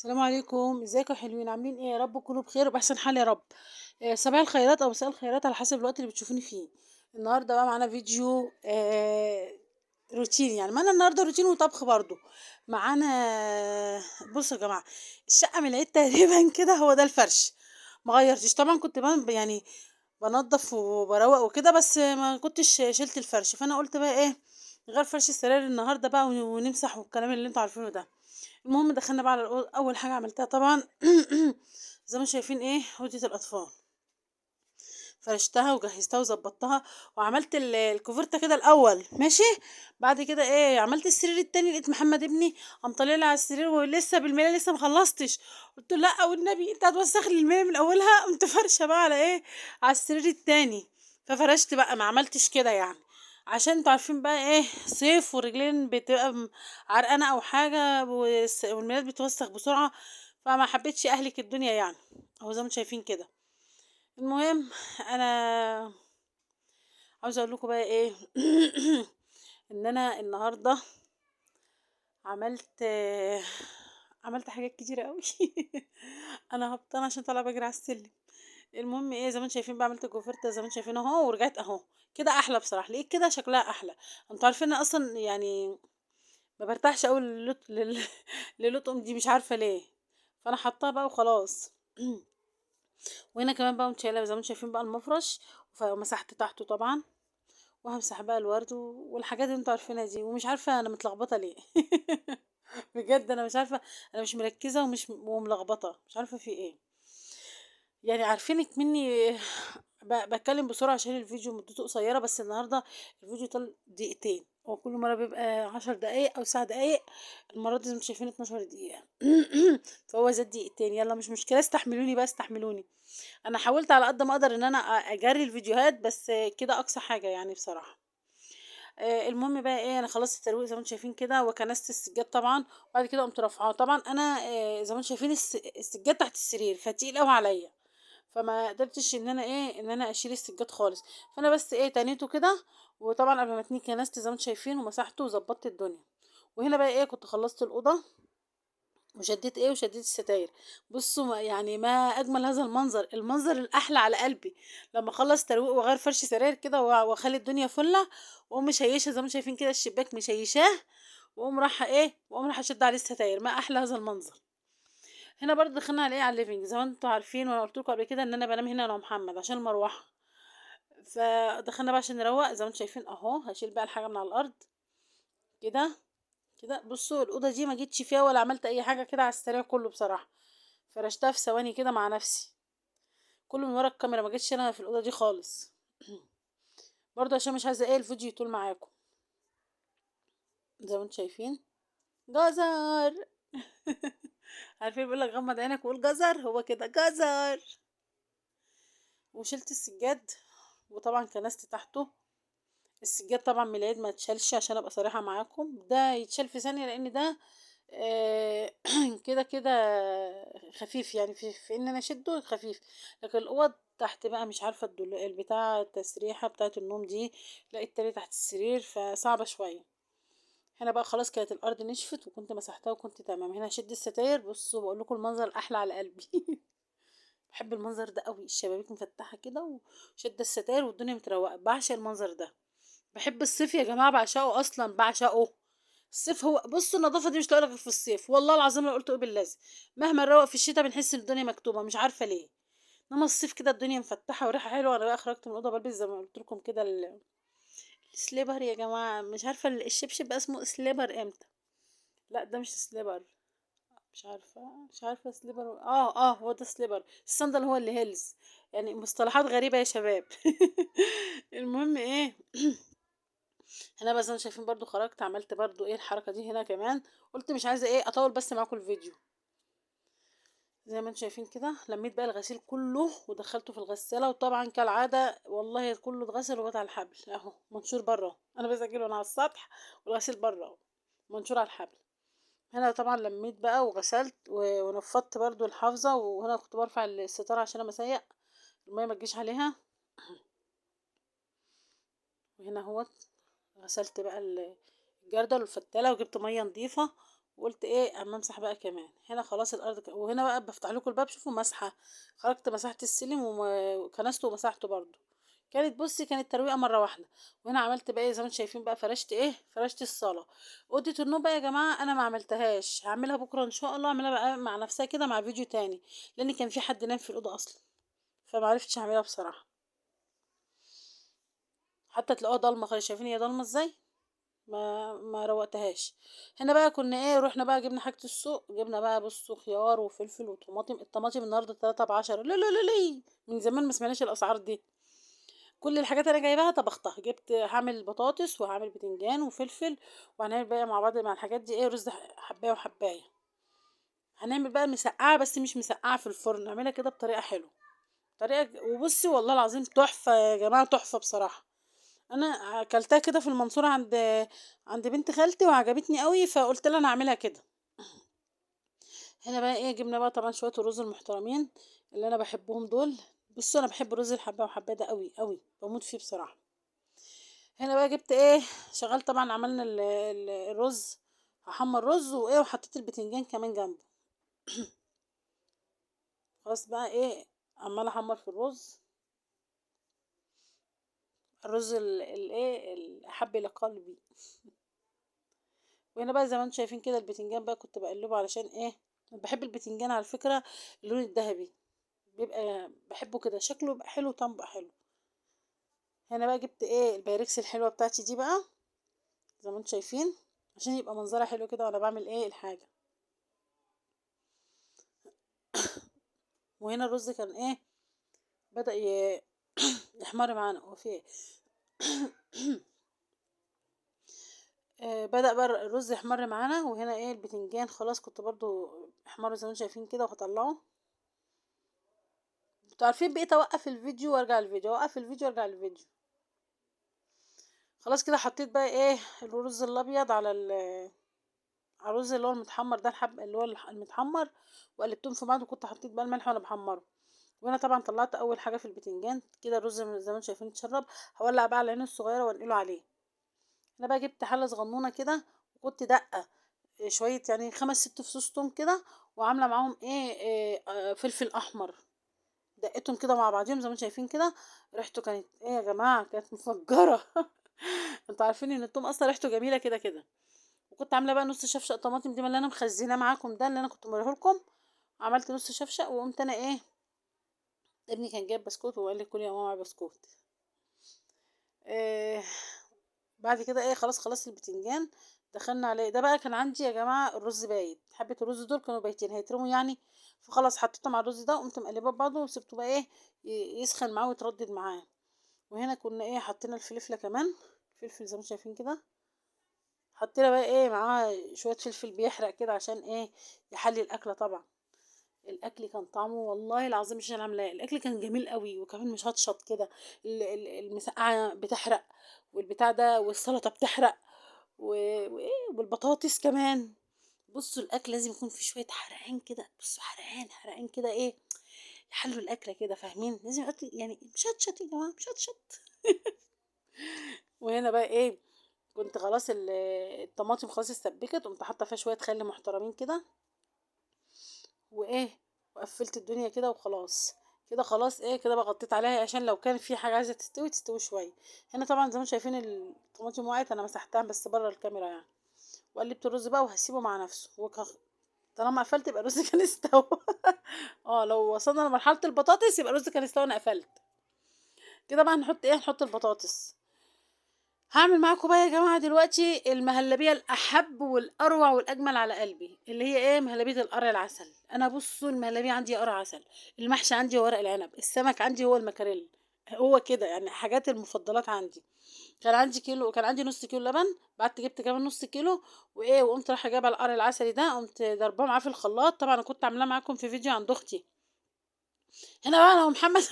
السلام عليكم، ازيكم يا حلوين؟ عاملين ايه؟ يا رب تكونوا بخير وبأحسن حال يا رب. صباح الخيرات او مساء الخيرات على حسب الوقت اللي بتشوفوني فيه. النهارده بقى معانا فيديو روتين، يعني معانا النهارده روتين وطبخ برضو. معانا بصوا يا جماعه، الشقه من العيد تقريبا كده، هو ده الفرش. ما غيرتش طبعا، كنت يعني بنضف وبروق وكده، بس ما كنتش شلت الفرش، فانا قلت بقى ايه، غير فرش السراير النهارده بقى ونمسح والكلام اللي انتوا عارفينه ده. المهم دخلنا بقى على اول حاجه عملتها طبعا زي ما شايفين ايه، اوضه الاطفال. فرشتها وجهزتها وظبطتها، وعملت الكوفرته كده الاول ماشي. بعد كده ايه، عملت السرير التاني، لقيت محمد ابني قام طالع لي على السرير ولسه بالملايه لسه ما خلصتش. قلت له لا والنبي انت هتوسخ لي الملايه من اولها. قمت فرشه بقى على ايه، على السرير التاني. ففرشت بقى، ما عملتش كده يعني، عشان انتوا عارفين بقى ايه، صيف ورجلين بتبقى عرقانه او حاجه، والملايات بتوسخ بسرعه. فما حبيتش اهلك الدنيا يعني، اهو زي ما انتوا شايفين كده. المهم، انا عاوزه اقول لكم بقى ايه ان انا النهارده عملت عملت حاجات كتيره قوي انا هبطانه عشان طالعه بجري على السلم. المهم ايه، زي ما انتم شايفين بقى، عملت الكوفرته زي ما انتم شايفين اهو، ورجعت اهو. كده احلى بصراحه، لقيت كده شكلها احلى. انتوا عارفين أنا اصلا يعني ما برتاحش قوي للطقم دي، مش عارفه ليه. فانا حطاها بقى وخلاص وهنا كمان بقى شايله زي ما انتم شايفين بقى المفرش، ومسحت تحته طبعا. وهامسح بقى الورد والحاجات اللي انتوا عارفينها دي، ومش عارفة انا متلخبطة ليه بجد انا مش عارفة. انا مش مركزة وملخبطة، مش عارفة في ايه. يعني عارفينك مني بتكلم بسرعة عشان الفيديو مدته قصيرة، بس النهاردة الفيديو طال دقيقتين، هو كل مرة بيبقى 10 دقايق أو 9 دقايق. المرة دي زي ما انتوا شايفين 12 دقيقة فهو زاد دقيقتين، يلا مش مشكلة، استحملوني بقى استحملوني. أنا حاولت على قد ما أقدر إن أنا أجري الفيديوهات، بس كده أقصى حاجة يعني بصراحة. المهم بقى ايه، انا خلصت الترويق زي ما انتم شايفين كده، وكنست السجاد طبعا. وبعد كده قمت رافعاه طبعا. انا زي ما انتم شايفين السجاد تحت السرير فتقيل قوي عليا، فما قدرتش ان انا ايه، ان انا اشيل السجاد خالص. فانا بس ايه تنيته كده. وطبعا قبل ما اتنيه كنست زي ما انتم شايفين ومسحته وظبطت الدنيا. وهنا بقى ايه، كنت خلصت الاوضه وشديت ايه، وشديت الستاير. بصوا يعني ما اجمل هذا المنظر، المنظر الاحلى على قلبي لما اخلص ترويق واغير فرش سراير كده واخلي الدنيا فله. واقوم مشيشه زي ما شايفين كده الشباك مشيشاه. واقوم رايحه ايه، واقوم رايحه اشد عليه الستاير، ما احلى هذا المنظر. هنا برضه دخلنا على ايه، على الليفينج زي ما انتم عارفين، وانا قلت لكم قبل كده ان انا بنام هنا انا ومحمد عشان المروحه. فدخلنا بقى عشان نروق زي ما انتم شايفين اهو. هشيل بقى الحاجه من على الارض كده. كده بصوا الاوضه دي ما جيتش فيها ولا عملت اي حاجه، كده على السريع كله بصراحه. فرشتها في ثواني كده مع نفسي، كله من ورا الكاميرا، ما جيتش انا في الاوضه دي خالص برضه عشان مش عايزه ايه الفيديو يطول معاكم. زي ما انتم شايفين جزر عارفين بيقول لك غمض عينك وقول جزر، هو كده جزر. وشلت السجاد، وطبعا كنست تحته. السجاد طبعا من العيد ما اتشالش، عشان ابقى صريحه معاكم، ده يتشال في ثانيه، لان ده آه، كده كده خفيف يعني، في ان انا اشده خفيف. لكن الاوض تحت بقى مش عارفه البتاع التسريحه بتاعه النوم دي، لا التاني تحت السرير فصعبه شويه. هنا بقى خلاص كانت الارض نشفت وكنت مسحتها وكنت تمام. هنا اشد الستاير، بصوا بقول لكم المنظر احلى على قلبي بحب المنظر ده قوي، الشبابيك مفتحه كده وشد الستاير والدنيا متروقه، بعشق المنظر ده. بحب الصيف يا جماعه، بعشقه اصلا بعشقه. الصيف هو بص، النظافه دي مش لاقيه غير في الصيف، والله العظيم لو قلت ايه باللازم. مهما نروق في الشتاء بنحس ان الدنيا مكتوبه، مش عارفه ليه. انما الصيف كده الدنيا مفتحه وريحه حلوه. انا بقى خرجت من الاوضه بلبس زي ما قلت لكم كده السليبر يا جماعه، مش عارفه الشبشب بقى اسمه سليبر امتى. لا ده مش سليبر، مش عارفه سليبر، هو ده سليبر. الصندل هو اللي هيلز. يعني مصطلحات غريبه يا شباب المهم ايه هنا بس انا شايفين برضو خرجت عملت برضو ايه الحركه دي هنا كمان. قلت مش عايزه ايه اطول بس معاكم الفيديو. زي ما انتم شايفين كده لميت بقى الغسيل كله ودخلته في الغساله، وطبعا كالعاده والله كله اتغسل وبقى على الحبل اهو منشور بره، انا بسجله وانا على السطح والغسيل بره اهو منشور على الحبل. هنا طبعا لميت بقى وغسلت ونفضت برضو الحافظه، وهنا كنت برفع الستاره عشان انا مسيق الميه ما تجيش عليها. وهنا هو غسلت بقى الجردل والفتالة، وجبت مية نظيفة وقلت ايه اما امسح بقى كمان هنا خلاص الارض وهنا بقى بفتح لكم الباب شوفوا مسحه. خرجت مسحت السلم وكنسته ومسحته برضو. كانت بصي كانت ترويقه مره واحده. وهنا عملت بقى زي ما انتم شايفين بقى فرشت ايه فرشت الصاله. اوضه النوم بقى يا جماعه انا ما عملتهاش هعملها بكره ان شاء الله اعملها بقى مع نفسها كده مع فيديو تاني. لان كان في حد نام في الاوضه اصلا. فما عرفتش اعملها بصراحه. حتى تلاقوها ضلمه خالص شايفين هي ضلمه ازاي. ما روقتهاش. هنا بقى كنا ايه رحنا بقى جبنا حاجة السوق جبنا بقى بصوا خيار وفلفل وطماطم الطماطم النهارده 3 ب10 لا لا لا لا. من زمان ما سمعناش الاسعار دي. كل الحاجات انا جايباها طبختها جبت هعمل بطاطس وهعمل بتنجان وفلفل. وهنعمل بقى مع بعض مع الحاجات دي ايه رز حبايه وحبايه. هنعمل بقى مسقعه بس مش مسقعه في الفرن نعملها كده بطريقه حلوه. وبصي والله العظيم تحفه يا جماعه تحفه بصراحه. انا اكلتها كده في المنصورة عند بنت خالتي وعجبتني قوي فقلت لها انا اعملها كده. هنا بقى ايه جبنا بقى طبعا شوية الرز المحترمين اللي انا بحبهم دول. بصوا انا بحب الرز الحبة وحبة ده قوي قوي بموت فيه بصراحة. هنا بقى جبت ايه شغال طبعا عملنا الرز. هحمر رز وايه وحطيت البتنجان كمان جنبه. خلاص بقى ايه عمالة احمر في الرز. الرز الايه الحب لقلبي. وهنا بقى زي ما انتم شايفين كده البتنجان بقى كنت بقلبه علشان ايه. بحب البتنجان على فكرة. اللون الذهبي. بيبقى بحبه كده شكله بيبقى حلو وطعمه بيبقى حلو. هنا بقى جبت ايه البايركس الحلوة بتاعتي دي بقى. زي ما انتم شايفين. عشان يبقى منظرها حلو كده وانا بعمل ايه الحاجة. وهنا الرز كان ايه بدأ يحمر معانا هو في ايه. بدأ بقى الرز يحمر معانا وهنا ايه البتنجان خلاص كنت برضو احمر زي ما انتم شايفين كده وهطلعه. انتوا عارفين بقيت اوقف الفيديو وارجع الفيديو اوقف الفيديو وارجع الفيديو. خلاص كده حطيت بقى ايه الرز الابيض على الرز اللي هو المتحمر ده الحب اللي هو المتحمر. وقلبتهم في بعض وكنت حطيت بقى الملح وانا بحمره. وانا طبعا طلعت اول حاجه في البتنجان كده الرز زي ما انتم شايفين اتشرب. هولع بقى على العين الصغيره وانقله عليه. انا بقى جبت حله صغنونه كده. وكنت دقه شويه يعني 5 6 فصوص توم كده. وعامله معاهم ايه فلفل احمر. دقيتهم كده مع بعضهم زي ما انتم شايفين كده. ريحته كانت ايه يا جماعه كانت مفجره. انتوا عارفين ان التوم اصلا ريحته جميله كده كده. وكنت عامله بقى نص شفشق طماطم دي اللي انا مخزناه معاكم ده اللي انا كنت موريه لكم. عملت نص شفشق وقمت انا ايه. ابني كان جايب بسكوت وقال لي كلي يا ماما بسكوت. إيه. بعد كده ايه خلاص البتنجان. دخلنا عليه ده بقى كان عندي يا جماعه الرز بايت حبه الرز دول كانوا بايتين هيترموا يعني. فخلاص حطيتهم على الرز ده وقمت مقلبه ببعضه وسبته بقى ايه يسخن معاه ويتردد معاه. وهنا كنا ايه حطينا الفلفله كمان. فلفل زي ما انتم شايفين كده. حطينا بقى ايه معاه شويه فلفل بيحرق كده عشان ايه يحلي الاكله طبعا. الاكل كان طعمه والله العظيم مش انا عاملاه الاكل كان جميل قوي وكمان مشطشط كده. المسقعه بتحرق. والبتاع ده والسلطه بتحرق. وايه والبطاطس كمان. بصوا الاكل لازم يكون فيه شويه حرقان كده بصوا حرقان حرقان كده ايه. يحلوا الاكله كده فاهمين لازم الاكل يعني مشطشط يا جماعه مشطشط. وهنا بقى ايه. كنت خلاص الطماطم خلاص اتسبكت قمت حاطه فيها شويه خل محترمين كده. وايه. وقفلت الدنيا كده وخلاص. كده خلاص ايه كده بقى غطيت عليها عشان لو كان في حاجه عايزه تستوي شويه. هنا طبعا زي ما شايفين الطماطم وقعت انا مسحتها بس بره الكاميرا يعني. وقلبت الرز بقى وهسيبه مع نفسه طالما قفلت يبقى الرز كان استوى. اه لو وصلنا لمرحله البطاطس يبقى الرز كان استوى انا قفلت. كده بقى نحط ايه نحط البطاطس. هعمل معاكم بقى يا جماعة دلوقتي المهلبية الأحب والأروع والأجمل على قلبي اللي هي إيه مهلبية القرع العسل أنا بصوا المهلبية عندي قرع عسل. المحشي عندي هو ورق العنب السمك عندي هو المكاريل. هو كده يعني حاجات المفضلات عندي. كان عندي نص كيلو لبن. بعد جبت كمان نص كيلو. وإيه وقمت رايحة جايبة القرع العسلي ده قمت ضرباه معاه في الخلاط طبعا أنا كنت عاملاه معاكم في فيديو عند أختي. هنا بقى أنا ومحمد.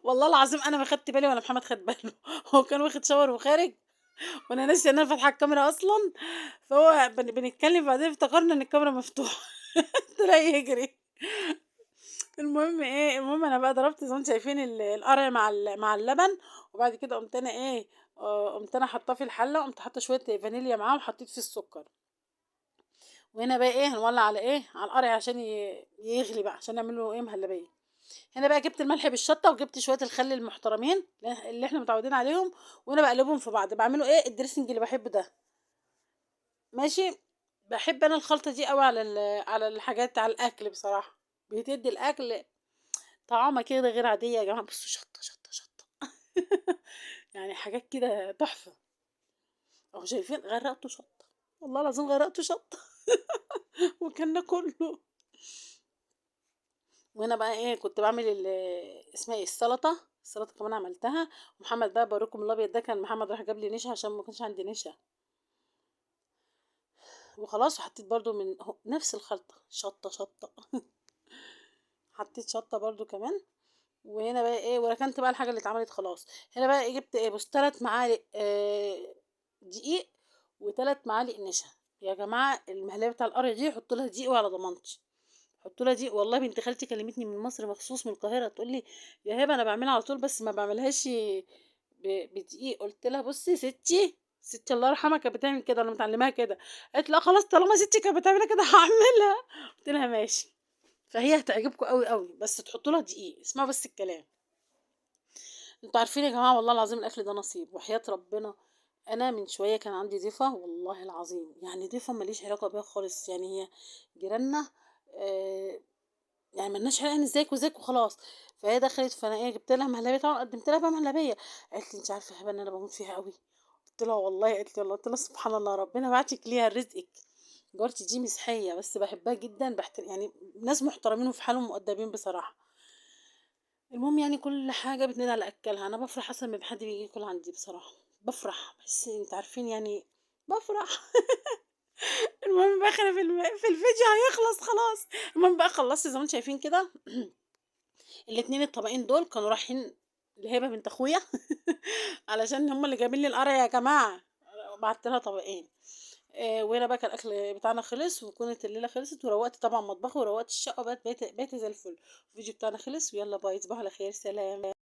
والله العظيم أنا ما خدت بالي ولا محمد خد باله. هو كان واخد شاور وخارج. وانا ناسيه ان انا فاتحه الكاميرا اصلا. فهو بنتكلم بعدين افتكرنا ان الكاميرا مفتوحه. طلع يجري. المهم انا بقى ضربت زي ما انتم شايفين القرع مع اللبن. وبعد كده قمت انا ايه. قمت انا حاطاه في الحله وقمت حاطه شويه فانيليا معاه وحطيت فيه السكر. وهنا بقى ايه هنولع على ايه على القرع عشان يغلي بقى عشان نعمل له ايه مهلبيه. هنا بقى جبت الملح بالشطه وجبت شويه الخل المحترمين اللي احنا متعودين عليهم، وانا بقلبهم في بعض بعمله ايه الدريسنج اللي بحبه ده. ماشي. بحب انا الخلطه دي قوي على على الحاجات على الاكل بصراحه، بتدي الاكل طعامه كده غير عاديه يا جماعه. بصوا شطه شطه شطه يعني حاجات كده تحفه. اهو شايفين غرقته شطه، والله العظيم غرقته شطه وكان كله. وهنا بقى ايه كنت بعمل اسمها ايه السلطه كمان عملتها. ومحمد بقى بوريكم الابيض ده كان محمد راح جاب لي نشا عشان ما كانش عندي نشا. وخلاص وحطيت برضو من نفس الخلطه شطه شطه حطيت شطه برضو كمان. وهنا بقى ايه وركنت بقى الحاجه اللي اتعملت خلاص. هنا بقى إيه جبت ايه بص 3 معالق دقيق و3 معالق نشا. يا جماعه المهلبيه بتاع القرع دي حطوا لها دقيق وعلى ضمانتي، حطوا لها دقيق. والله بنت خالتي كلمتني من مصر مخصوص من القاهره تقول لي يا هبه انا بعملها على طول بس ما بعملهاش بدقيق. قلت لها بصي ستي الله يرحمها كانت بتعمل كده انا متعلماها كده. قالت لا خلاص طالما ستي كانت بتعملها كده هعملها. قلت لها ماشي. فهي هتعجبكم قوي قوي بس تحطوا لها دقيق اسمعوا بس الكلام. انتوا عارفين يا جماعه والله العظيم الاكل ده نصيب وحياه ربنا. انا من شويه كان عندي ضيفه والله العظيم يعني ضيفه ماليش علاقه بيها خالص يعني هي جيراننا. آه يعني ملناش علاقه يعني ازيك وازيك وخلاص. فهي دخلت فانا ايه جبت لها مهلبيه طبعا قدمت لها بقى مهلبيه. قالت لي انت عارفه يا هبه ان انا بموت فيها قوي. قلت لها والله قالت لي والله قلت لها سبحان الله ربنا بعتك ليها رزقك. جارتي دي مسيحيه بس بحبها جدا يعني ناس محترمين وفي حالهم مؤدبين بصراحه. المهم يعني كل حاجة بتندى على أكلها. أنا بفرح أصلا لما حد بيجي ياكل عندي بصراحة. بفرح بس انت عارفين يعني بفرح المهم بقى احنا في الفيديو هيخلص خلاص. المهم بقى خلصت زي ما انتم شايفين كده الاتنين الطبقين دول كانوا رايحين لهبة بنت اخويا علشان هم اللي جايبين لي القرع يا جماعة. بعت لها طبقين. وهنا بقى كان الاكل بتاعنا خلص وكانت الليله خلصت وروقت طبعا مطبخي وروقت الشقه بقت بقيت زي الفل. الفيديو بتاعنا خلص ويلا باي تصبحوا على خير سلام.